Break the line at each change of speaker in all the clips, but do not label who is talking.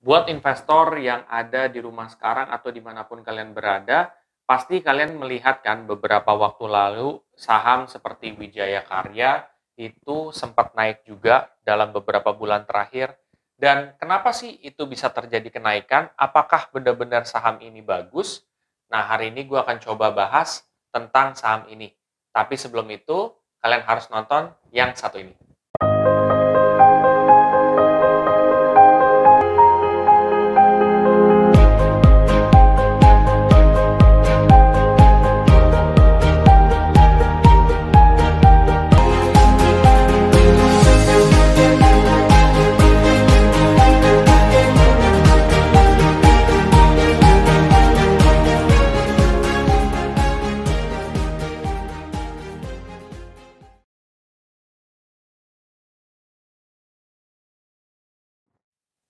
Buat investor yang ada di rumah sekarang atau dimanapun kalian berada, pasti kalian melihat kan beberapa waktu lalu saham seperti Wijaya Karya itu sempat naik juga dalam beberapa bulan terakhir. Dan kenapa sih itu bisa terjadi kenaikan? Apakah benar-benar saham ini bagus? Nah, hari ini gue akan coba bahas tentang saham ini. Tapi sebelum itu, kalian harus nonton yang satu ini.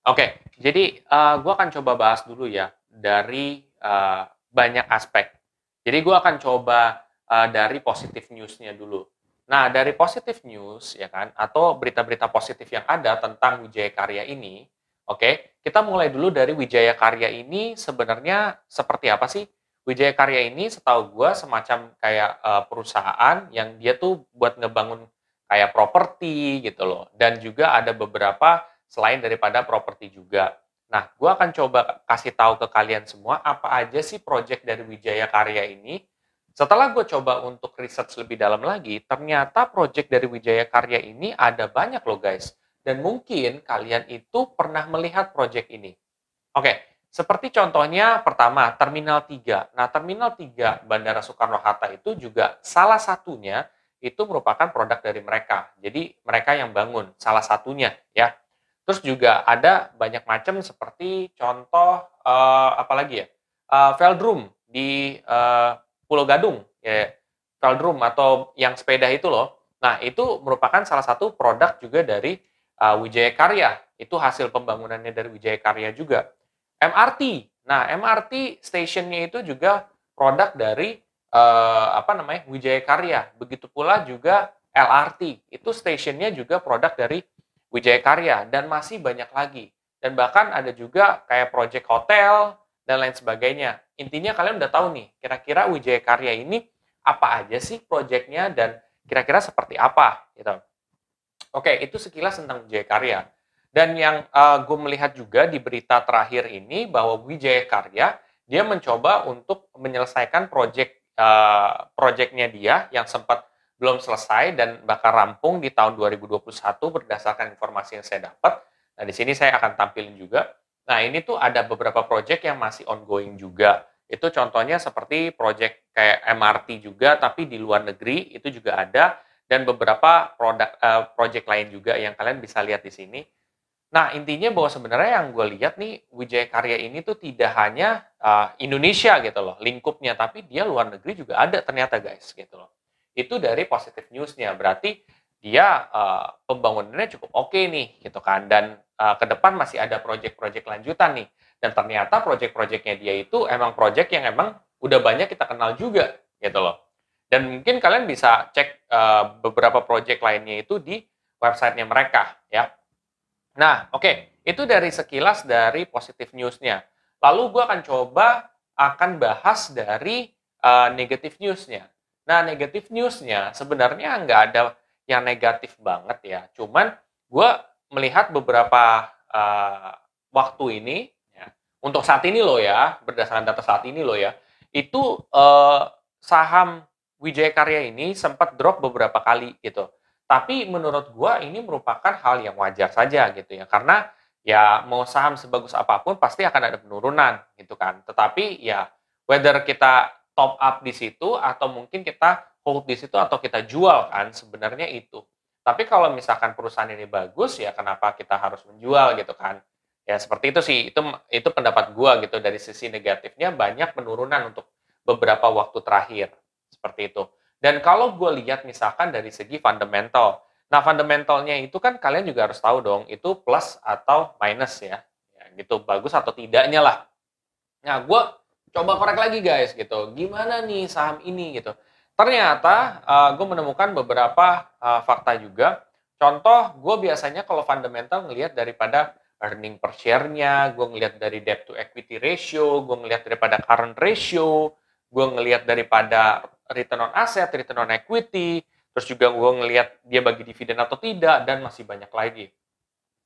Oke, jadi gue akan coba bahas dulu ya dari banyak aspek. Jadi gue akan coba dari positif news-nya dulu. Nah, dari positif news ya kan, atau berita-berita positif yang ada tentang Wijaya Karya ini, oke, kita mulai dulu dari Wijaya Karya ini sebenarnya seperti apa sih? Wijaya Karya ini setahu gue semacam kayak perusahaan yang dia tuh buat ngebangun kayak properti gitu loh. Dan juga ada beberapa selain daripada properti juga. Nah, gue akan coba kasih tahu ke kalian semua apa aja sih project dari Wijaya Karya ini. Setelah gue coba untuk research lebih dalam lagi, ternyata project dari Wijaya Karya ini ada banyak loh guys. Dan mungkin kalian itu pernah melihat project ini. Oke, seperti contohnya pertama, Terminal 3. Nah, Terminal 3 Bandara Soekarno-Hatta itu juga salah satunya itu merupakan produk dari mereka. Jadi mereka yang bangun, salah satunya ya. Terus juga ada banyak macam seperti contoh apa lagi ya? Velodrome di Pulau Gadung ya. Velodrome atau yang sepeda itu loh. Nah, itu merupakan salah satu produk juga dari Wijaya Karya. Itu hasil pembangunannya dari Wijaya Karya juga. MRT. Nah, MRT stationnya itu juga produk dari apa namanya? Wijaya Karya. Begitu pula juga LRT. Itu stationnya juga produk dari Wijaya Karya dan masih banyak lagi. Dan bahkan ada juga kayak project hotel dan lain sebagainya. Intinya kalian udah tahu nih, kira-kira Wijaya Karya ini apa aja sih projectnya dan kira-kira seperti apa gitu. Oke, itu sekilas tentang Wijaya Karya. Dan yang gue melihat juga di berita terakhir ini bahwa Wijaya Karya dia mencoba untuk menyelesaikan projectnya dia yang sempat belum selesai dan bakal rampung di tahun 2021 berdasarkan informasi yang saya dapat. Nah, di sini saya akan tampilin juga. Nah, ini tuh ada beberapa project yang masih ongoing juga. Itu contohnya seperti project kayak MRT juga, tapi di luar negeri itu juga ada. Dan beberapa project lain juga yang kalian bisa lihat di sini. Nah, intinya bahwa sebenarnya yang gue lihat nih, Wijaya Karya ini tuh tidak hanya Indonesia gitu loh, lingkupnya, tapi dia luar negeri juga ada ternyata guys, gitu loh. Itu dari positive news-nya, berarti dia pembangunannya cukup oke nih, gitu kan. Dan ke depan masih ada project-project lanjutan nih. Dan ternyata project-projectnya dia itu emang project yang emang udah banyak kita kenal juga, gitu loh. Dan mungkin kalian bisa cek beberapa project lainnya itu di websitenya mereka, ya. Nah, oke. Itu dari sekilas dari positive news-nya. Lalu gue akan bahas dari negative news-nya. Nah, negative news-nya sebenarnya nggak ada yang negatif banget ya. Cuman gue melihat beberapa waktu ini, ya, untuk saat ini loh ya, berdasarkan data saat ini loh ya, itu saham Wijaya Karya ini sempat drop beberapa kali gitu. Tapi menurut gua ini merupakan hal yang wajar saja gitu ya. Karena ya mau saham sebagus apapun pasti akan ada penurunan gitu kan. Tetapi ya whether kita top up di situ atau mungkin kita hold di situ atau kita jual kan sebenarnya itu. Tapi kalau misalkan perusahaan ini bagus ya kenapa kita harus menjual gitu kan. Ya seperti itu sih. Itu pendapat gua gitu. Dari sisi negatifnya banyak penurunan untuk beberapa waktu terakhir. Seperti itu. Dan kalau gue lihat misalkan dari segi fundamental, nah fundamentalnya itu kan kalian juga harus tahu dong, itu plus atau minus ya, ya gitu, bagus atau tidaknya lah. Nah, gue coba korek lagi guys gitu, gimana nih saham ini gitu. Ternyata gue menemukan beberapa fakta juga. Contoh, gue biasanya kalau fundamental ngelihat daripada earning per share-nya, gue ngelihat dari debt to equity ratio, gue ngelihat daripada current ratio, gue ngelihat daripada return on asset, return on equity, terus juga gue ngelihat dia bagi dividen atau tidak, dan masih banyak lagi.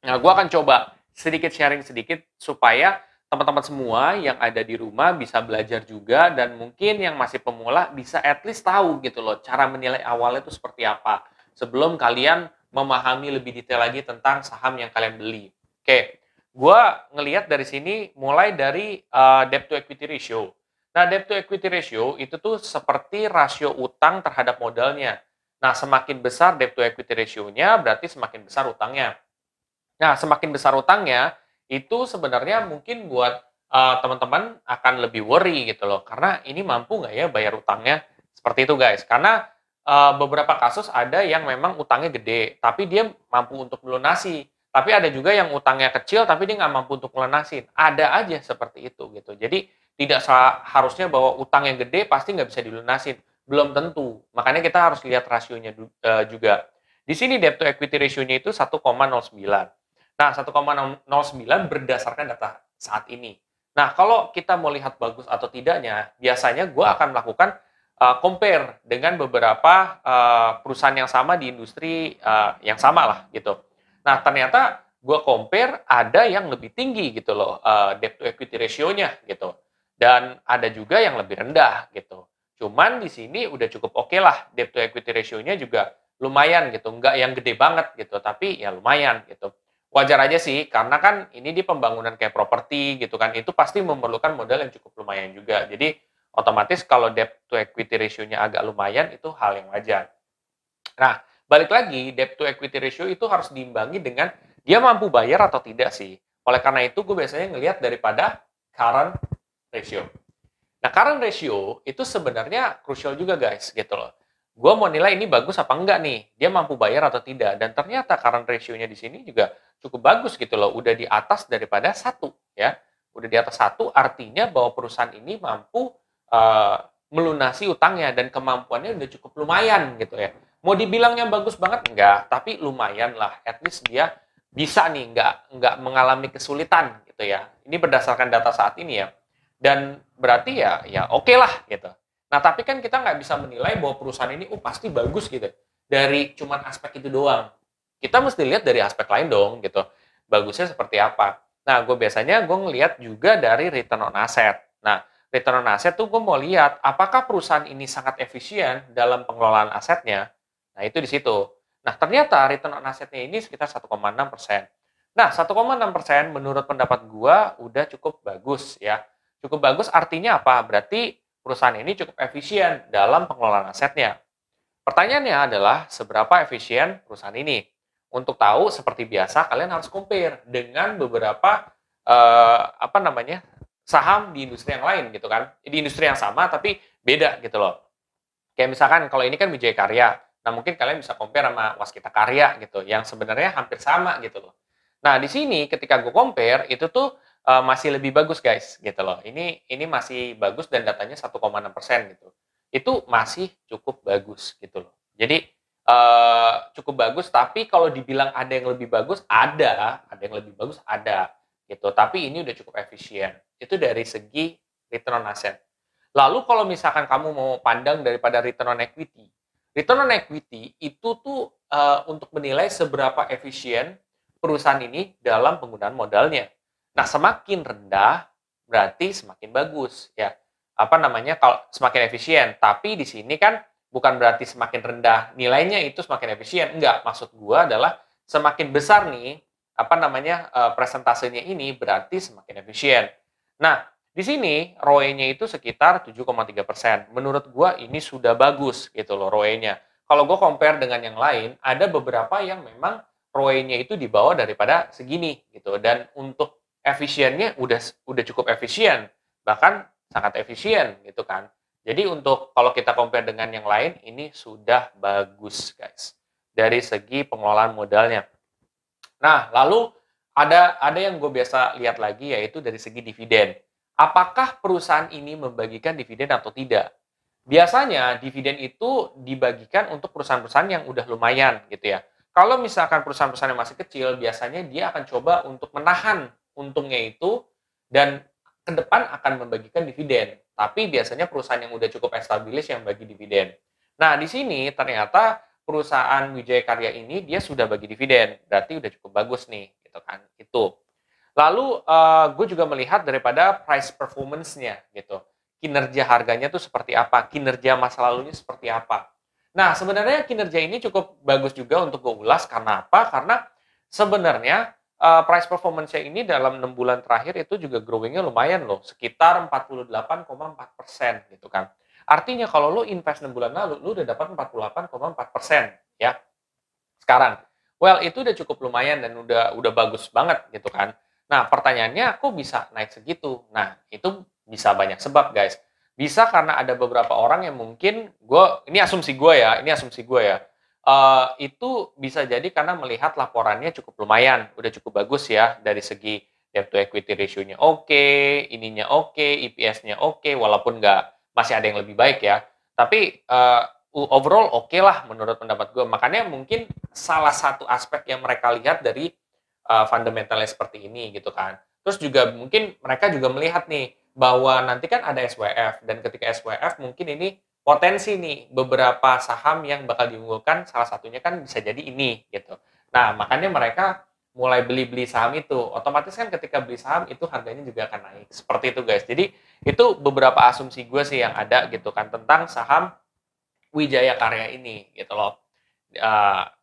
Nah, gue akan coba sedikit sharing sedikit supaya teman-teman semua yang ada di rumah bisa belajar juga, dan mungkin yang masih pemula bisa at least tahu gitu loh cara menilai awalnya itu seperti apa sebelum kalian memahami lebih detail lagi tentang saham yang kalian beli. Oke, gue ngelihat dari sini mulai dari debt to equity ratio. Nah, debt to equity ratio itu tuh seperti rasio utang terhadap modalnya. Nah, semakin besar debt to equity ratio-nya berarti semakin besar utangnya. Nah, semakin besar utangnya, itu sebenarnya mungkin buat teman-teman akan lebih worry gitu loh. Karena ini mampu nggak ya bayar utangnya? Seperti itu guys. Karena beberapa kasus ada yang memang utangnya gede, tapi dia mampu untuk melunasi. Tapi ada juga yang utangnya kecil, tapi dia nggak mampu untuk melunasin. Ada aja seperti itu gitu. Jadi tidak harusnya bahwa utang yang gede pasti nggak bisa dilunasin. Belum tentu. Makanya kita harus lihat rasionya juga. Di sini debt to equity ratio-nya itu 1,09. Nah, 1,09 berdasarkan data saat ini. Nah, kalau kita mau lihat bagus atau tidaknya, biasanya gue akan melakukan compare dengan beberapa perusahaan yang sama di industri yang sama lah gitu. Nah, ternyata gue compare ada yang lebih tinggi gitu loh debt to equity ratio-nya gitu. Dan ada juga yang lebih rendah gitu. Cuman di sini udah cukup oke lah debt to equity ratio-nya juga lumayan gitu. Nggak yang gede banget gitu, tapi ya lumayan gitu. Wajar aja sih, karena kan ini di pembangunan kayak properti gitu kan, itu pasti memerlukan modal yang cukup lumayan juga. Jadi otomatis kalau debt to equity ratio-nya agak lumayan, itu hal yang wajar. Nah, balik lagi, debt to equity ratio itu harus diimbangi dengan dia mampu bayar atau tidak sih. Oleh karena itu, gue biasanya ngelihat daripada current ratio. Nah, current ratio itu sebenarnya krusial juga guys, gitu loh. Gue mau nilai ini bagus apa enggak nih, dia mampu bayar atau tidak. Dan ternyata current ratio-nya di sini juga cukup bagus gitu loh, udah di atas daripada 1 ya. Udah di atas 1 artinya bahwa perusahaan ini mampu melunasi utangnya dan kemampuannya udah cukup lumayan gitu ya. Mau dibilang yang bagus banget enggak, tapi lumayan lah. At least dia bisa nih, enggak mengalami kesulitan gitu ya. Ini berdasarkan data saat ini ya. Dan berarti ya oke lah gitu. Nah, tapi kan kita nggak bisa menilai bahwa perusahaan ini pasti bagus gitu dari cuman aspek itu doang. Kita mesti lihat dari aspek lain dong gitu. Bagusnya seperti apa. Nah, biasanya gue ngelihat juga dari return on asset. Nah, return on asset tuh gue mau lihat apakah perusahaan ini sangat efisien dalam pengelolaan asetnya. Nah, itu di situ. Nah, ternyata return on assetnya ini sekitar 1,6%. Nah, 1,6% menurut pendapat gue udah cukup bagus ya. Cukup bagus artinya apa? Berarti perusahaan ini cukup efisien dalam pengelolaan asetnya. Pertanyaannya adalah seberapa efisien perusahaan ini? Untuk tahu seperti biasa kalian harus compare dengan beberapa apa namanya saham di industri yang lain gitu kan. Di industri yang sama tapi beda gitu loh. Kayak misalkan kalau ini kan Wijaya Karya. Nah, mungkin kalian bisa compare sama Waskita Karya gitu yang sebenarnya hampir sama gitu loh. Nah, di sini ketika gue compare itu tuh masih lebih bagus guys gitu loh. Ini masih bagus dan datanya 1,6% gitu. Itu masih cukup bagus gitu loh. Jadi cukup bagus, tapi kalau dibilang ada yang lebih bagus, ada yang lebih bagus ada gitu. Tapi ini udah cukup efisien. Itu dari segi return on asset. Lalu kalau misalkan kamu mau pandang daripada return on equity. Return on equity itu tuh untuk menilai seberapa efisien perusahaan ini dalam penggunaan modalnya. Nah, semakin rendah berarti semakin bagus ya. Apa namanya? Kalau semakin efisien, tapi di sini kan bukan berarti semakin rendah nilainya itu semakin efisien. Enggak, maksud gua adalah semakin besar nih apa namanya presentasenya ini berarti semakin efisien. Nah, di sini ROE-nya itu sekitar 7,3%. Menurut gua ini sudah bagus gitu loh ROE-nya. Kalau gua compare dengan yang lain, ada beberapa yang memang ROE-nya itu di bawah daripada segini gitu. Dan untuk efisiennya udah cukup efisien, bahkan sangat efisien gitu kan. Jadi untuk kalau kita compare dengan yang lain ini sudah bagus guys dari segi pengelolaan modalnya. Nah, lalu ada yang gue biasa lihat lagi yaitu dari segi dividen. Apakah perusahaan ini membagikan dividen atau tidak? Biasanya dividen itu dibagikan untuk perusahaan-perusahaan yang udah lumayan gitu ya. Kalau misalkan perusahaan-perusahaan yang masih kecil, biasanya dia akan coba untuk menahan untungnya itu dan ke depan akan membagikan dividen. Tapi biasanya perusahaan yang udah cukup established yang bagi dividen. Nah, di sini ternyata perusahaan Wijaya Karya ini dia sudah bagi dividen. Berarti udah cukup bagus nih, gitu kan. Itu. Lalu gue juga melihat daripada price performance-nya gitu. Kinerja harganya tuh seperti apa, kinerja masa lalunya seperti apa. Nah, sebenarnya kinerja ini cukup bagus juga untuk gue ulas karena apa? Karena sebenarnya price performance-nya ini dalam 6 bulan terakhir itu juga growing-nya lumayan loh, sekitar 48,4% gitu kan. Artinya kalau lo invest 6 bulan lalu, lo udah dapat 48,4% ya. Sekarang, well itu udah cukup lumayan dan udah bagus banget gitu kan. Nah, pertanyaannya kok bisa naik segitu? Nah, itu bisa banyak sebab, guys. Bisa karena ada beberapa orang yang mungkin ini asumsi gue ya, itu bisa jadi karena melihat laporannya cukup lumayan, udah cukup bagus ya dari segi debt to equity ratio-nya oke, ininya oke, EPS-nya oke, walaupun masih ada yang lebih baik ya. Tapi overall oke lah menurut pendapat gue. Makanya mungkin salah satu aspek yang mereka lihat dari fundamentalnya seperti ini gitu kan. Terus juga mungkin mereka juga melihat nih bahwa nanti kan ada SWF dan ketika SWF mungkin ini potensi nih beberapa saham yang bakal diunggulkan, salah satunya kan bisa jadi ini gitu. Nah, makanya mereka mulai beli-beli saham itu. Otomatis kan ketika beli saham itu harganya juga akan naik. Seperti itu guys. Jadi itu beberapa asumsi gue sih yang ada gitu kan tentang saham Wijaya Karya ini gitu loh.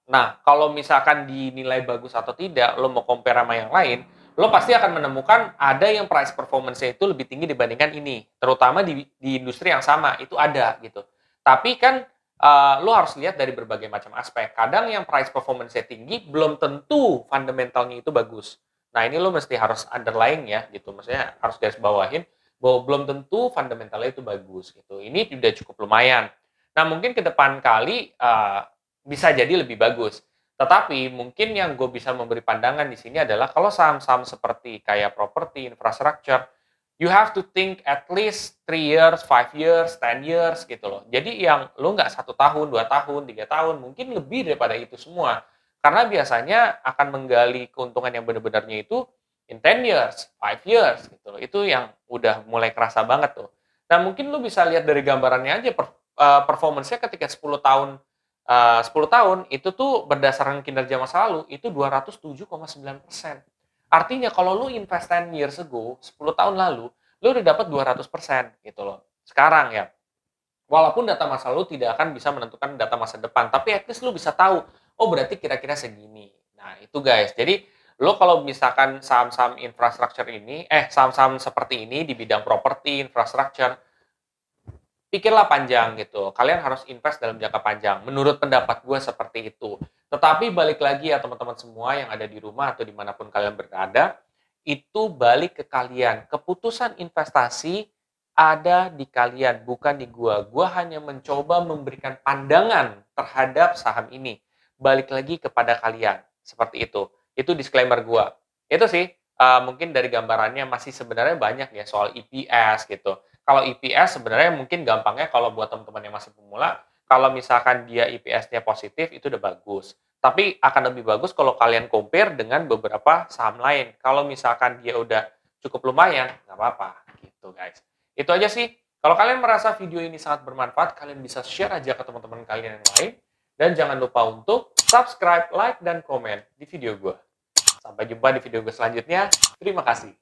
Nah, kalau misalkan dinilai bagus atau tidak, lo mau compare sama yang lain, lo pasti akan menemukan ada yang price performance-nya itu lebih tinggi dibandingkan ini. Terutama di industri yang sama, itu ada gitu. Tapi kan lo harus lihat dari berbagai macam aspek. Kadang yang price performance-nya tinggi, belum tentu fundamentalnya itu bagus. Nah, ini lo mesti harus underlying ya gitu. Maksudnya harus garis bawahin bahwa belum tentu fundamentalnya itu bagus gitu. Ini sudah cukup lumayan. Nah, mungkin ke depan kali bisa jadi lebih bagus. Tetapi mungkin yang gue bisa memberi pandangan di sini adalah kalau saham-saham seperti kayak properti, infrastructure, you have to think at least 3 years, 5 years, 10 years gitu loh. Jadi yang lo nggak 1 tahun, 2 tahun, 3 tahun, mungkin lebih daripada itu semua. Karena biasanya akan menggali keuntungan yang benar-benarnya itu in 10 years, 5 years gitu loh. Itu yang udah mulai kerasa banget tuh. Nah, mungkin lo bisa lihat dari gambarannya aja performance-nya ketika 10 tahun 10 tahun itu tuh berdasarkan kinerja masa lalu itu 207,9%. Artinya kalau lu invest 10 years ago, 10 tahun lalu, lu udah dapat 200% gitu loh. Sekarang ya, walaupun data masa lalu tidak akan bisa menentukan data masa depan, tapi at least lu bisa tahu, oh berarti kira-kira segini. Nah, itu guys. Jadi, lo kalau misalkan saham-saham infrastruktur ini, saham-saham seperti ini di bidang properti, infrastruktur, pikirlah panjang gitu. Kalian harus invest dalam jangka panjang. Menurut pendapat gue seperti itu. Tetapi balik lagi ya teman-teman semua yang ada di rumah atau dimanapun kalian berada, itu balik ke kalian. Keputusan investasi ada di kalian, bukan di gua. Gua hanya mencoba memberikan pandangan terhadap saham ini. Balik lagi kepada kalian. Seperti itu. Itu disclaimer gua. Itu sih, mungkin dari gambarannya masih sebenarnya banyak ya soal EPS gitu. Kalau EPS sebenarnya mungkin gampangnya kalau buat teman-teman yang masih pemula, kalau misalkan dia EPS-nya positif itu udah bagus. Tapi akan lebih bagus kalau kalian compare dengan beberapa saham lain. Kalau misalkan dia udah cukup lumayan, nggak apa-apa gitu guys. Itu aja sih. Kalau kalian merasa video ini sangat bermanfaat, kalian bisa share aja ke teman-teman kalian yang lain. Dan jangan lupa untuk subscribe, like, dan komen di video gue. Sampai jumpa di video gue selanjutnya. Terima kasih.